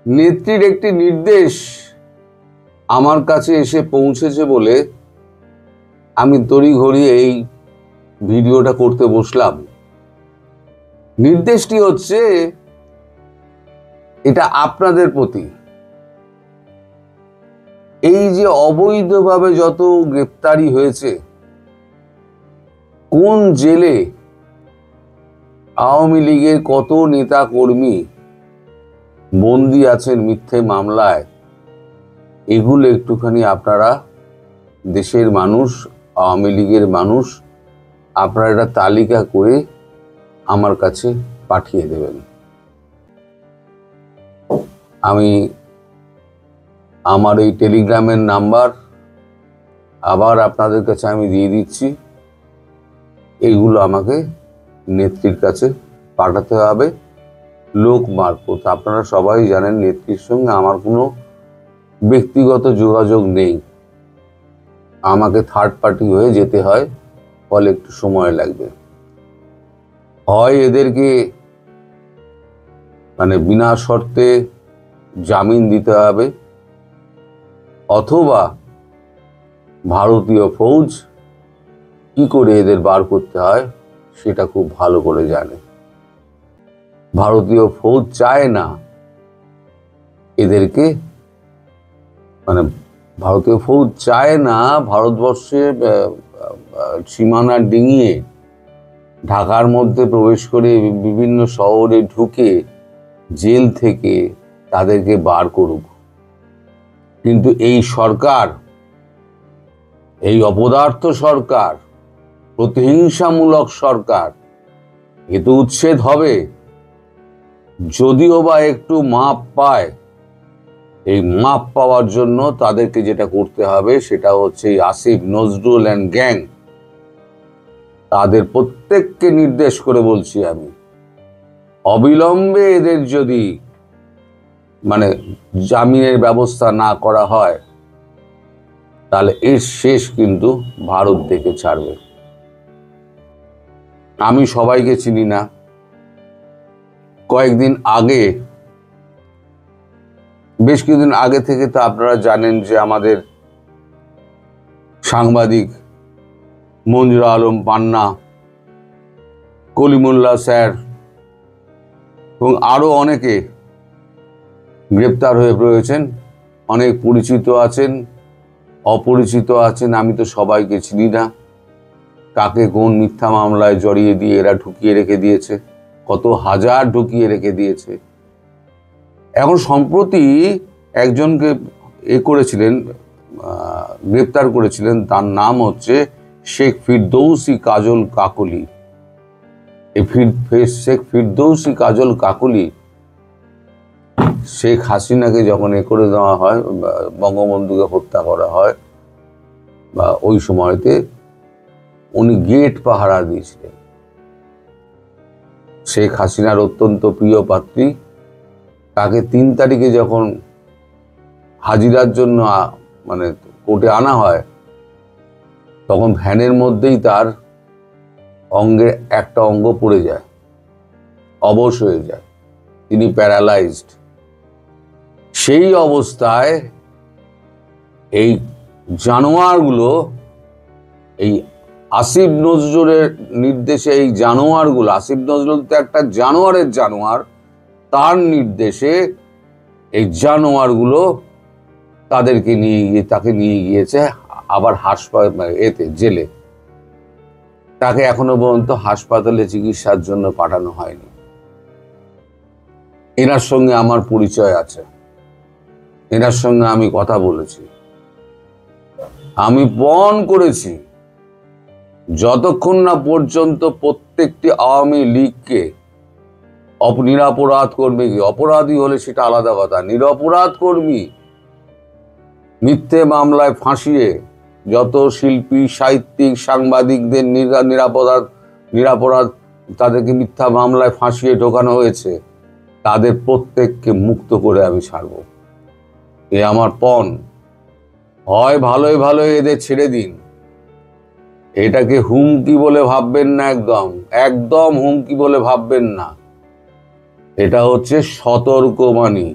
নেত্রীর একটি নির্দেশ আমার কাছে এসে পৌঁছেছে বলে আমি তড়িঘড়ি এই ভিডিওটা করতে বসলাম। নির্দেশটি হচ্ছে এটা আপনাদের প্রতি। এই যে অবৈধভাবে যত গ্রেপ্তারি হয়েছে, কোন জেলে আওয়ামী লীগের কত নেতা কর্মী বন্দী আছেন মিথ্যে মামলায়, এগুলো একটুখানি আপনারা দেশের মানুষ, আওয়ামী লীগের মানুষ, আপনারা একটা তালিকা করে আমার কাছে পাঠিয়ে দেবেন। আমি আমার এই টেলিগ্রামের নাম্বার আবার আপনাদের কাছে আমি দিয়ে দিচ্ছি। এইগুলো আমাকে নেত্রীর কাছে পাঠাতে হবে লোক মারফত। আপনারা সবাই জানেন নেত্রীর সঙ্গে আমার কোনো ব্যক্তিগত যোগাযোগ নেই। আমাকে থার্ড পার্টি হয়ে যেতে হয়, ফলে একটু সময় লাগবে। হয় এদেরকে বিনা শর্তে জামিন দিতে হবে, অথবা ভারতীয় ফৌজ কি করে এদের বার করতে হয় সেটা খুব ভালো করে জানে। ভারতীয় ফৌজ চায় না এদেরকে, ভারতীয় ফৌজ চায় না ভারতবর্ষে সীমানা ডিঙিয়ে ঢাকার মধ্যে প্রবেশ করে বিভিন্ন শহরে ঢুকে জেল থেকে তাদেরকে বার করুক। কিন্তু এই সরকার, এই অপদার্থ সরকার, প্রতিহিংসামূলক সরকার, এ তো উচ্ছেদ হবে। যদিও বা একটু মাপ পায়, এই মাপ পাওয়ার জন্য তাদেরকে যেটা করতে হবে সেটা হচ্ছে আসিফ নজরুল অ্যান্ড গ্যাং, তাদের প্রত্যেককে নির্দেশ করে বলছি আমি, অবিলম্বে এদের যদি জামিনের ব্যবস্থা না করা হয় তাহলে এর শেষ কিন্তু ভারত দেখে ছাড়বে। আমি সবাইকে চিনি না। বেশ কিছুদিন আগে থেকে তো আপনারা জানেন যে আমাদের সাংবাদিক মঞ্জুরা আলম পান্না, কলিমুল্লাহ স্যার এবং আরো অনেকে গ্রেপ্তার হয়ে রয়েছেন। অনেক পরিচিত আছেন, অপরিচিত আছেন। আমি তো সবাইকে চিনি না, কাকে কোন মিথ্যা মামলায় জড়িয়ে দিয়ে এরা ঢুকিয়ে রেখে দিয়েছে, কত হাজার ঢুকিয়ে রেখে দিয়েছে। এখন সম্প্রতি একজনকে গ্রেপ্তার করেছিলেন, তার নাম হচ্ছে শেখ ফিরদৌসী কাজল কাকলি। শেখ ফিরদৌসী কাজল কাকলি শেখ হাসিনাকে যখন করে দেওয়া হয়, বঙ্গবন্ধুকে হত্যা করা হয়, বা ওই সময়তে উনি গেট পাহারা দিয়েছিলেন। শেখ হাসিনার অত্যন্ত প্রিয় পাত্রী, তাকে 3 তারিখে যখন হাজিরার জন্য কোর্টে আনা হয়, তখন ভ্যানের মধ্যেই তার অঙ্গের একটা অঙ্গ পড়ে যায়, অবশ হয়ে যায়, তিনি প্যারালাইজড। সেই অবস্থায় এই জানোয়ারগুলো, এই আসিফ নজরুলের নির্দেশে এই জানোয়ারগুলো, আসিফ নজরুল তো একটা জানোয়ারের জানোয়ার, তার নির্দেশে এই জানোয়ারগুলো তাকে নিয়ে গিয়েছে আবার জেলে। তাকে এখনো পর্যন্ত হাসপাতালে চিকিৎসার জন্য পাঠানো হয়নি। এনার সঙ্গে আমার পরিচয় আছে, এনার সঙ্গে আমি কথা বলেছি, আমি পণ করেছি যতক্ষণ না পর্যন্ত প্রত্যেকটি আওয়ামী লীগকে, নিরপরাধ কর্মীকে, অপরাধী হলে সেটা আলাদা কথা, নিরপরাধ কর্মী মিথ্যে মামলায় ফাঁসিয়ে যত শিল্পী, সাহিত্যিক, সাংবাদিকদের নিরপরাধ তাদেরকে মিথ্যা মামলায় ফাঁসিয়ে ঢোকানো হয়েছে, তাদের প্রত্যেককে মুক্ত করে আমি ছাড়ব। এ আমার পণ। হয় ভালোই ভালোই এদের ছেড়ে দিন, এটাকে হুমকি বলে ভাববেন না, একদম হুমকি বলে ভাববেন না। এটা হচ্ছে সতর্কবাণী।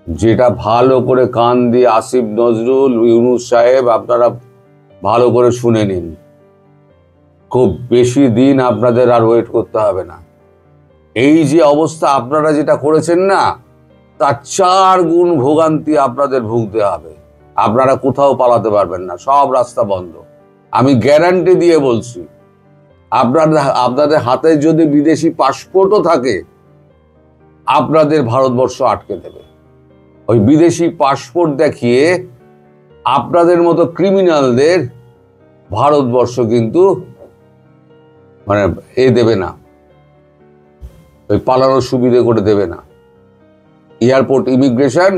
যেটা ভালো করে কান দিয়ে আসিফ নজরুল, ইউনূস সাহেব আপনারা ভালো করে শুনে নিন। খুব বেশি দিন আপনাদের আর ওয়েট করতে হবে না। এই যে অবস্থা আপনারা যেটা করেছেন না, তার 4 গুণ ভোগান্তি আপনাদের ভুগতে হবে। আপনারা কোথাও পালাতে পারবেন না, সব রাস্তা বন্ধ। আমি গ্যারান্টি দিয়ে বলছি, আপনাদের হাতে যদি বিদেশি পাসপোর্টও থাকে, আপনাদের ভারতবর্ষ আটকে দেবে। ওই বিদেশি পাসপোর্ট দেখিয়ে আপনাদের মতো ক্রিমিনালদের ভারতবর্ষ কিন্তু মানে দেবে না, ওই পালানোর সুবিধে করে দেবে না। এয়ারপোর্ট ইমিগ্রেশন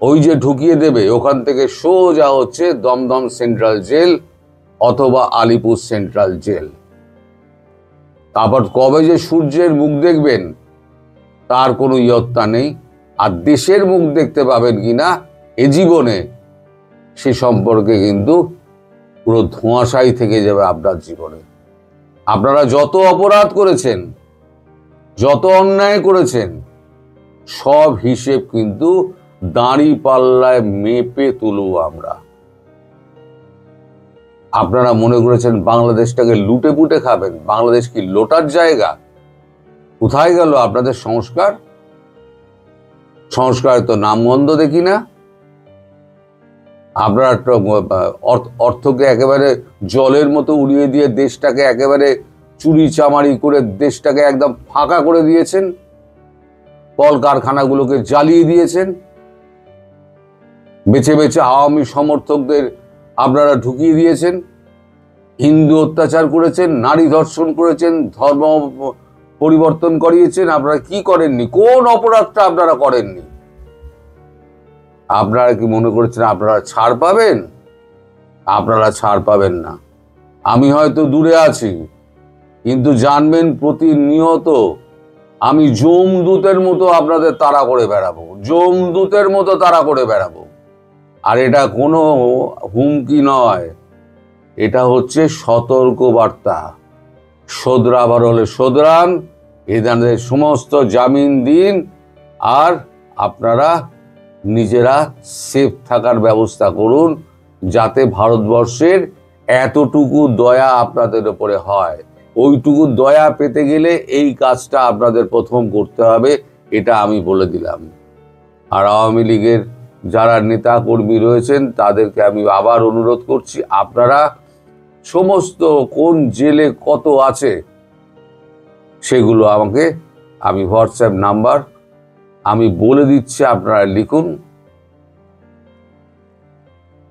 ওই যে ঢুকিয়ে দেবে, ওখান থেকে সোজা হচ্ছে দমদম সেন্ট্রাল জেল অথবা আলিপুর সেন্ট্রাল জেল। তারপর কবে যে সূর্যের মুখ দেখবেন তার কোনো ইয়ত্তা নেই। আর দেশের মুখ দেখতে পাবেন কিনা এ জীবনে, সে সম্পর্কে কিন্তু পুরো ধোঁয়াশাই থেকে যাবে আপনার জীবনে। আপনারা যত অপরাধ করেছেন, যত অন্যায় করেছেন, সব হিসেব কিন্তু দাঁড়ি পাল্লায় মেপে তুলব আমরা। আপনারা মনে করেছেন বাংলাদেশটাকে লুটে পুটে খাবেন? বাংলাদেশ কি লোটার জায়গা? কোথায় গেল আপনাদের সংস্কার? সংস্কারের তো নামগন্ধ দেখি না। আপনারা অর্থকে একেবারে জলের মতো উড়িয়ে দিয়ে দেশটাকে একেবারে চুরি চামারি করে দেশটাকে একদম ফাঁকা করে দিয়েছেন। কলকারখানাগুলোকে জ্বালিয়ে দিয়েছেন। বেছে বেছে আওয়ামী সমর্থকদের আপনারা ঢুকিয়ে দিয়েছেন। হিন্দু অত্যাচার করেছেন, নারী ধর্ষণ করেছেন, ধর্ম পরিবর্তন করিয়েছেন। আপনারা কি করেননি? কোন অপরাধটা আপনারা করেননি? আপনারা কি মনে করেছেন আপনারা ছাড় পাবেন? আপনারা ছাড় পাবেন না। আমি হয়তো দূরে আছি, কিন্তু জানবেন প্রতিনিয়ত আমি যমদূতের মতো আপনাদের তাড়া করে বেড়াবো, যমদূতের মতো তাড়া করে বেড়াবো। আর এটা কোনো হুমকি নয়, এটা হচ্ছে সতর্ক বার্তা। শোধরাবার হলে শোধরান, এদের সমস্ত জামিন দিন, আর আপনারা নিজেরা সেফ থাকার ব্যবস্থা করুন, যাতে ভারতবর্ষের এতটুকু দয়া আপনাদের উপরে হয়। ওইটুকু দয়া পেতে গেলে এই কাজটা আপনাদের প্রথম করতে হবে, এটা আমি বলে দিলাম। আর আওয়ামী লীগের যারা নেতা কর্মী রয়েছেন তাদেরকে আমি আবার অনুরোধ করছি, আপনারা সমস্ত কোন জেলে কত আছে সেগুলো আমাকে, আমি হোয়াটসঅ্যাপ নাম্বার আমি বলে দিচ্ছি, আপনারা লিখুন।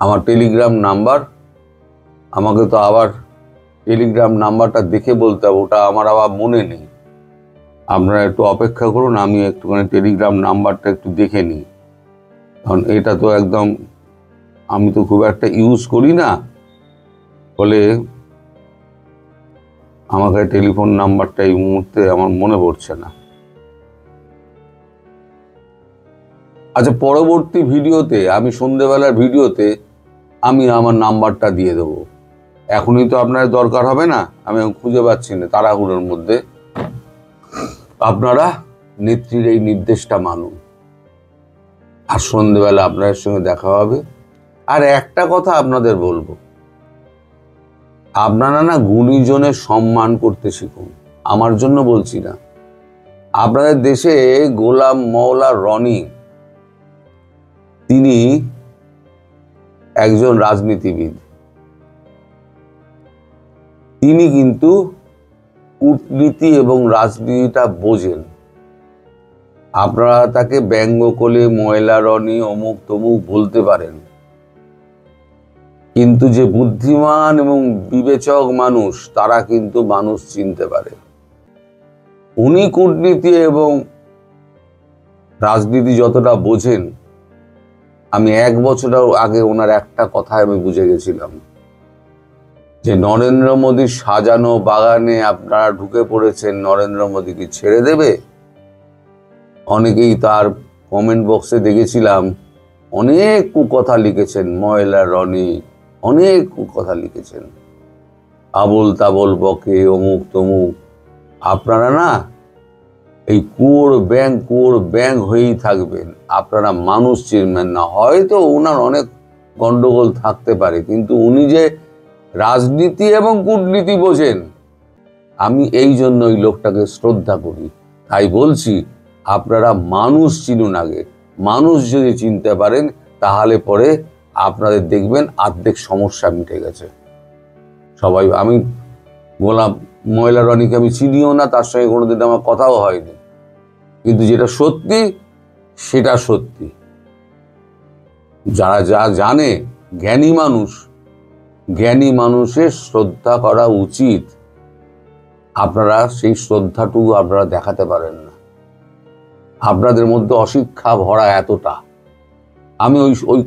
আমার টেলিগ্রাম নাম্বার, আমাকে তো আবার টেলিগ্রাম নাম্বারটা দেখে বলতে হবে, ওটা আমার আবার মনে নেই। আপনারা একটু অপেক্ষা করুন, আমি একটুখানি টেলিগ্রাম নাম্বারটা একটু দেখে নিই, কারণ এটা তো একদম আমি তো খুব একটা ইউজ করি না, ফলে আমাকে টেলিফোন নাম্বারটা এই মুহূর্তে আমার মনে পড়ছে না। আচ্ছা, পরবর্তী ভিডিওতে আমি সন্ধ্যেবেলার ভিডিওতে আমি আমার নাম্বারটা দিয়ে দেবো। এখনই তো আপনার দরকার হবে না, আমি খুঁজে পাচ্ছি না তাড়াহুড়োর মধ্যে। আপনারা নেত্রীর এই নির্দেশটা মানুন, আর সন্ধ্যেবেলা আপনাদের সঙ্গে দেখা হবে। আর একটা কথা আপনাদের বলবো, আপনারা না গুণীজনের সম্মান করতে শিখুন। আমার জন্য বলছি না, আপনাদের দেশে গোলাম মওলা রনি, তিনি একজন রাজনীতিবিদ। তিনি কিন্তু কূটনীতি এবং রাজনীতিটা বোঝেন। আপনারা তাকে ব্যঙ্গ করে ময়লা রনি অমুক তমুক বলতে পারেন, কিন্তু যে বুদ্ধিমান এবং বিবেচক মানুষ, তারা কিন্তু মানুষ চিনতে পারে। উনি কূটনীতি এবং রাজনীতি যতটা বোঝেন, আমি 1 বছর আগে ওনার একটা কথা আমি বুঝে গেছিলাম, যে নরেন্দ্র মোদীর সাজানো বাগানে আপনারা ঢুকে পড়েছেন, নরেন্দ্র মোদী কি ছেড়ে দেবে? অনেকেই তার কমেন্ট বক্সে দেখেছিলাম অনেক কুকথা লিখেছেন, ময়লা রনি অনেক কুকথা লিখেছেন, আবল তাবল বকে অমুক তমুক। আপনারা না এই কুয়োর ব্যাং হয়েই থাকবেন, আপনারা মানুষ চিনবেন না। হয়তো ওনার অনেক গন্ডগোল থাকতে পারে, কিন্তু উনি যে রাজনীতি এবং কূটনীতি বোঝেন, আমি এই জন্য ওই লোকটাকে শ্রদ্ধা করি। তাই বলছি, আপনারা মানুষ চিনুন আগে। মানুষ যদি চিনতে পারেন, তাহলে পরে আপনাদের দেখবেন অর্ধেক সমস্যা মিটে গেছে। সবাই, আমি বললাম ময়লা রনিকে আমি চিনিও না, তার সঙ্গে কোনোদিন আমার কথাও হয়নি, কিন্তু যেটা সত্যি সেটা সত্যি। যারা যা জানে, জ্ঞানী মানুষের শ্রদ্ধা করা উচিত। আপনারা সেই শ্রদ্ধাটুকু আপনারা দেখাতে পারেন না, আপনাদের মধ্যে অশিক্ষা ভরা এতটা। আমি ওই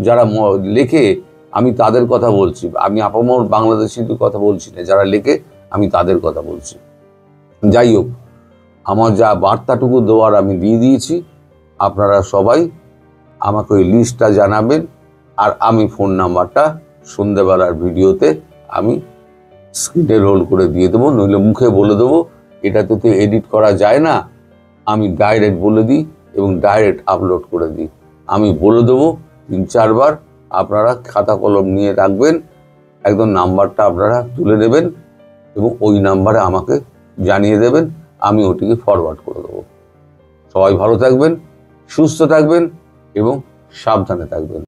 যারা লেখে, আমি তাদের কথা বলছি, আমি আপামর বাংলাদেশিদের কথা বলছি না, যারা লেখে আমি তাদের কথা বলছি। যাই হোক, আমার যা বার্তাটুকু দেওয়ার আমি দিয়ে দিয়েছি। আপনারা সবাই আমাকে ওই লিস্টটা জানাবেন, আর আমি ফোন নাম্বারটা সন্ধ্যেবেলার ভিডিওতে আমি স্ক্রিনে রোল করে দিয়ে দেবো, নইলে মুখে বলে দেবো। এটাতে তো এডিট করা যায় না, আমি ডাইরেক্ট বলে দিই এবং ডাইরেক্ট আপলোড করে দিই। আমি বলে দেবো 3-4 বার, আপনারা খাতা কলম নিয়ে রাখবেন, একদম নাম্বারটা আপনারা তুলে নেবেন এবং ওই নাম্বারে আমাকে জানিয়ে দেবেন, আমি ওটিকে ফরওয়ার্ড করে দেবো। সবাই ভালো থাকবেন, সুস্থ থাকবেন এবং সাবধানে থাকবেন।